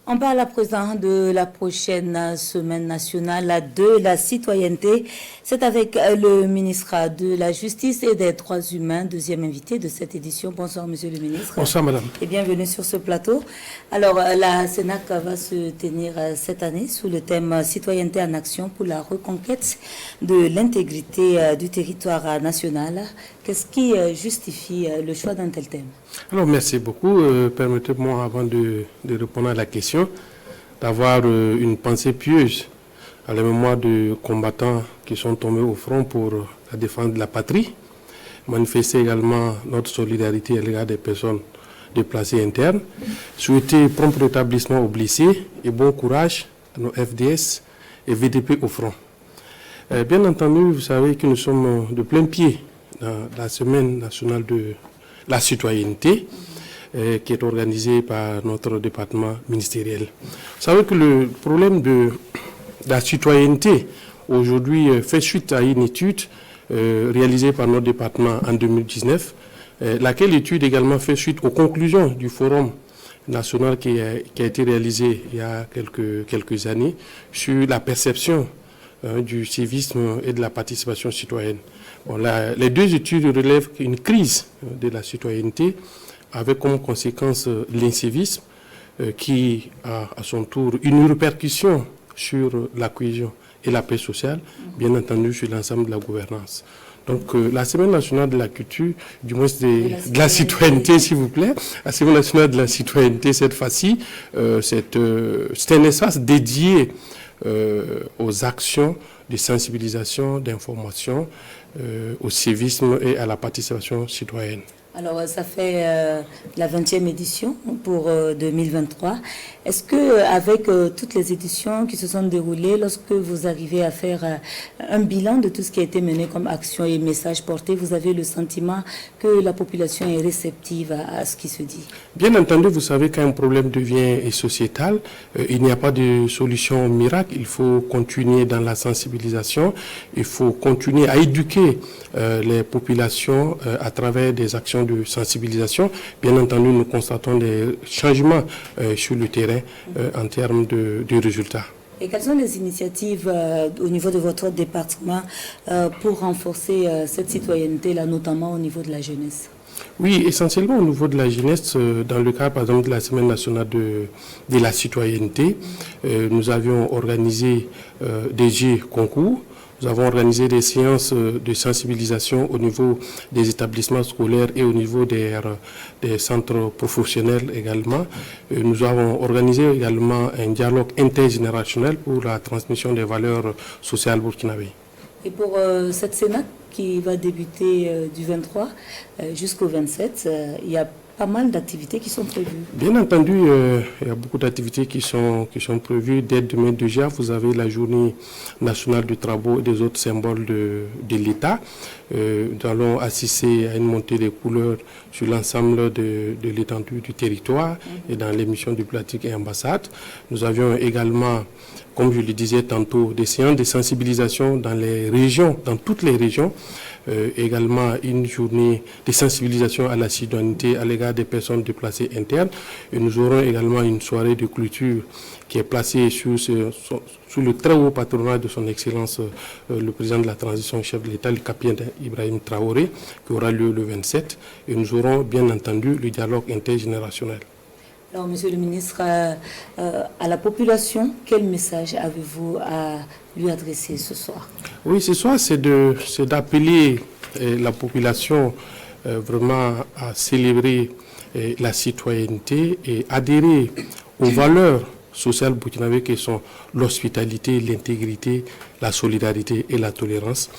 On parle à présent de la prochaine semaine nationale de la citoyenneté. C'est avec le ministre de la Justice et des Droits humains, deuxième invité de cette édition. Bonsoir, monsieur le ministre. Bonsoir, madame. Et bienvenue sur ce plateau. Alors, la CENAC va se tenir cette année sous le thème Citoyenneté en action pour la reconquête de l'intégrité du territoire national. Qu'est-ce qui justifie le choix d'un tel thème? Alors, merci beaucoup. Permettez-moi, avant de répondre à la question, d'avoir une pensée pieuse à la mémoire de combattants qui sont tombés au front pour la défense de la patrie. Manifester également notre solidarité à l'égard des personnes déplacées internes. Souhaiter prompt rétablissement aux blessés et bon courage à nos FDS et VDP au front. Bien entendu, vous savez que nous sommes de plein pied dans la semaine nationale de la citoyenneté qui est organisée par notre département ministériel. Vous savez que le problème de la citoyenneté aujourd'hui fait suite à une étude réalisée par notre département en 2019, laquelle étude également fait suite aux conclusions du forum national qui a été réalisé il y a quelques années sur la perception du civisme et de la participation citoyenne. Bon, les deux études relèvent une crise de la citoyenneté avec comme conséquence l'incivisme qui a à son tour une répercussion sur la cohésion et la paix sociale, bien entendu sur l'ensemble de la gouvernance. Donc la Semaine nationale de la culture, du moins de la citoyenneté, s'il vous plaît, la Semaine nationale de la citoyenneté, cette fois-ci, c'est un espace dédié aux actions de sensibilisation, d'information, au civisme et à la participation citoyenne. Alors, ça fait la 20e édition pour 2023. Est-ce que, avec toutes les éditions qui se sont déroulées, lorsque vous arrivez à faire un bilan de tout ce qui a été mené comme action et message porté, vous avez le sentiment que la population est réceptive à ce qui se dit? Bien entendu, vous savez qu'un problème devient sociétal, il n'y a pas de solution miracle. Il faut continuer dans la sensibilisation, il faut continuer à éduquer les populations à travers des actions de sensibilisation. Bien entendu, nous constatons des changements sur le terrain en termes de résultats. Et quelles sont les initiatives au niveau de votre département pour renforcer cette citoyenneté-là, notamment au niveau de la jeunesse? Oui, essentiellement au niveau de la jeunesse, dans le cadre par exemple de la Semaine nationale de la citoyenneté, nous avions organisé des jeux concours. Nous avons organisé des séances de sensibilisation au niveau des établissements scolaires et au niveau des centres professionnels également. Nous avons organisé également un dialogue intergénérationnel pour la transmission des valeurs sociales burkinabées. Et pour cette CENAC qui va débuter du 23 jusqu'au 27, il y a pas mal d'activités qui sont prévues. Bien entendu, il y a beaucoup d'activités qui sont prévues. Dès demain déjà, vous avez la journée nationale du travail et des autres symboles de l'État. Nous allons assister à une montée des couleurs sur l'ensemble de l'étendue du territoire et dans les missions diplomatiques et ambassades. Nous avions également, comme je le disais tantôt, des séances de sensibilisation dans les régions, dans toutes les régions. Également une journée de sensibilisation à la citoyenneté à l'égard des personnes déplacées internes. Et nous aurons également une soirée de clôture qui est placée sous le très haut patronat de son Excellence le président de la transition, chef de l'État, le capitaine Ibrahim Traoré, qui aura lieu le 27. Et nous aurons bien entendu le dialogue intergénérationnel. Alors, monsieur le ministre, à la population, quel message avez-vous à lui adresser ce soir? Oui, ce soir, c'est d'appeler la population vraiment à célébrer la citoyenneté et adhérer aux valeurs sociales burkinabées qui sont l'hospitalité, l'intégrité, la solidarité et la tolérance,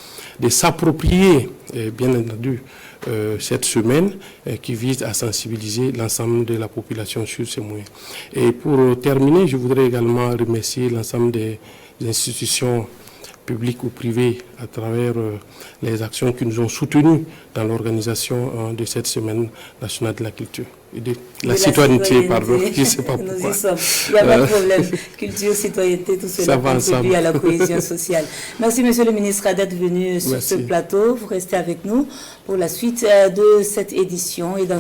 de s'approprier, bien entendu, cette semaine qui vise à sensibiliser l'ensemble de la population sur ces moyens. Et pour terminer, je voudrais également remercier l'ensemble des institutions publiques ou privées à travers les actions qui nous ont soutenus dans l'organisation de cette semaine nationale de la culture. De la citoyenneté, pardon, je ne sais pas pourquoi. Nous y sommes. Il n'y a pas de problème. Culture, citoyenneté, tout cela contribue à la cohésion sociale. Merci, monsieur le ministre, d'être venu sur ce plateau. Vous restez avec nous pour la suite de cette édition. Et dans